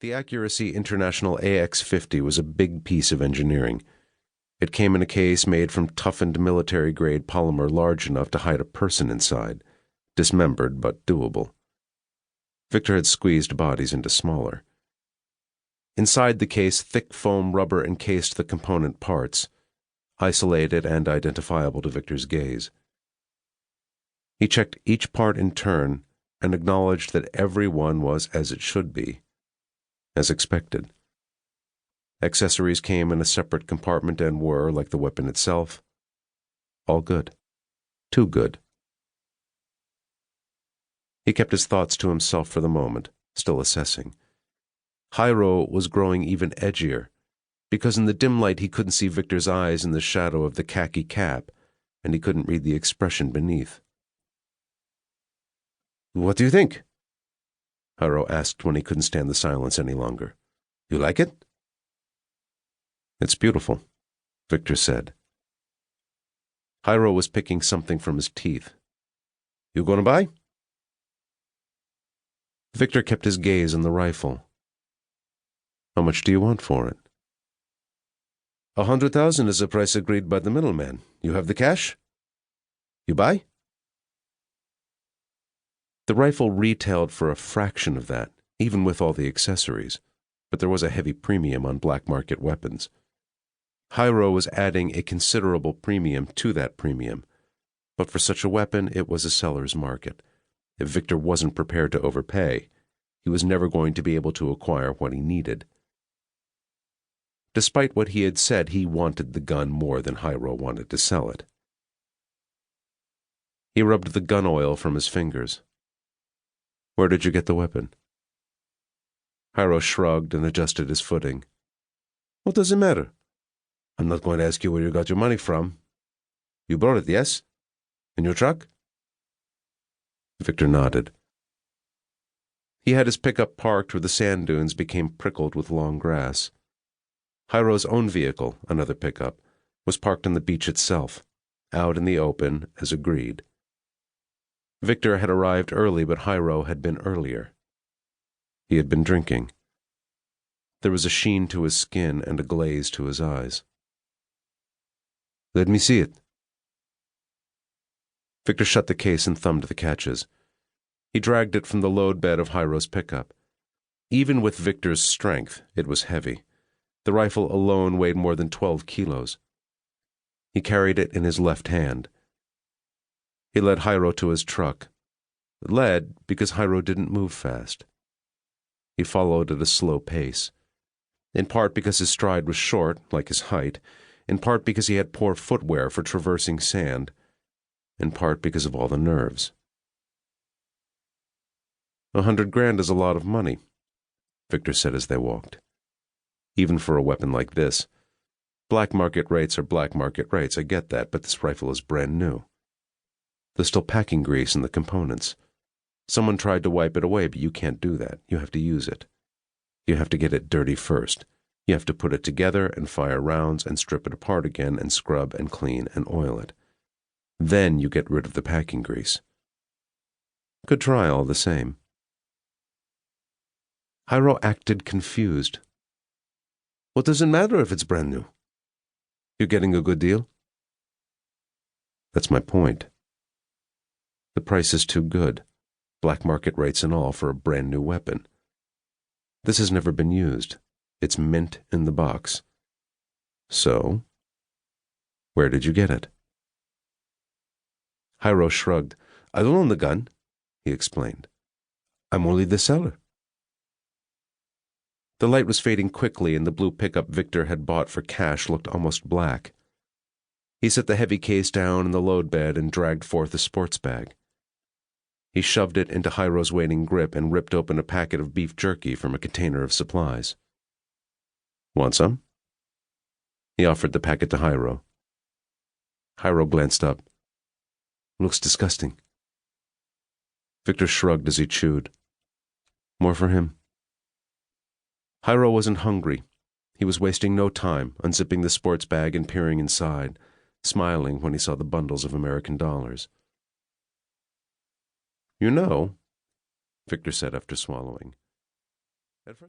The Accuracy International AX-50 was a big piece of engineering. It came in a case made from toughened military-grade polymer large enough to hide a person inside, dismembered but doable. Victor had squeezed bodies into smaller. Inside the case, thick foam rubber encased the component parts, isolated and identifiable to Victor's gaze. He checked each part in turn and acknowledged that every one was as it should be, as expected. Accessories came in a separate compartment and were, like the weapon itself, all good. Too good. He kept his thoughts to himself for the moment, still assessing. Jairo was growing even edgier, because in the dim light he couldn't see Victor's eyes in the shadow of the khaki cap, and he couldn't read the expression beneath. "What do you think?" Jairo asked when he couldn't stand the silence any longer. "You like it?" "It's beautiful," Victor said. Jairo was picking something from his teeth. "You gonna buy?" Victor kept his gaze on the rifle. "How much do you want for it?" 100,000 is the price agreed by the middleman. You have the cash? You buy?" The rifle retailed for a fraction of that, even with all the accessories, but there was a heavy premium on black market weapons. Jairo was adding a considerable premium to that premium, but for such a weapon it was a seller's market. If Victor wasn't prepared to overpay, he was never going to be able to acquire what he needed. Despite what he had said, he wanted the gun more than Jairo wanted to sell it. He rubbed the gun oil from his fingers. "Where did you get the weapon?" Jairo shrugged and adjusted his footing. "What does it matter? I'm not going to ask you where you got your money from. You brought it, yes? In your truck?" Victor nodded. He had his pickup parked where the sand dunes became prickled with long grass. Jairo's own vehicle, another pickup, was parked on the beach itself, out in the open, as agreed. Victor had arrived early, but Jairo had been earlier. He had been drinking. There was a sheen to his skin and a glaze to his eyes. "Let me see it." Victor shut the case and thumbed the catches. He dragged it from the load bed of Jairo's pickup. Even with Victor's strength, it was heavy. The rifle alone weighed more than 12 kilos. He carried it in his left hand. He led Jairo to his truck. Led because Jairo didn't move fast. He followed at a slow pace, in part because his stride was short, like his height, in part because he had poor footwear for traversing sand, in part because of all the nerves. 100 grand is a lot of money, Victor said as they walked. Even for a weapon like this. Black market rates are black market rates, I get that, but this rifle is brand new. There's still packing grease in the components. Someone tried to wipe it away, but you can't do that. You have to use it. You have to get it dirty first. You have to put it together and fire rounds and strip it apart again and scrub and clean and oil it. Then you get rid of the packing grease. Good try all the same. Jairo acted confused. "What does it matter if it's brand new? You're getting a good deal?" "That's my point. The price is too good, black market rates and all, for a brand new weapon. This has never been used. It's mint in the box. So, where did you get it?" Jairo shrugged. "I don't own the gun," he explained. "I'm only the seller." The light was fading quickly, and the blue pickup Victor had bought for cash looked almost black. He set the heavy case down in the load bed and dragged forth a sports bag. He shoved it into Jairo's waiting grip and ripped open a packet of beef jerky from a container of supplies. "Want some?" He offered the packet to Jairo. Jairo glanced up. "Looks disgusting." Victor shrugged as he chewed. More for him. Jairo wasn't hungry. He was wasting no time, unzipping the sports bag and peering inside, smiling when he saw the bundles of American dollars. "You know," Victor said after swallowing. "At first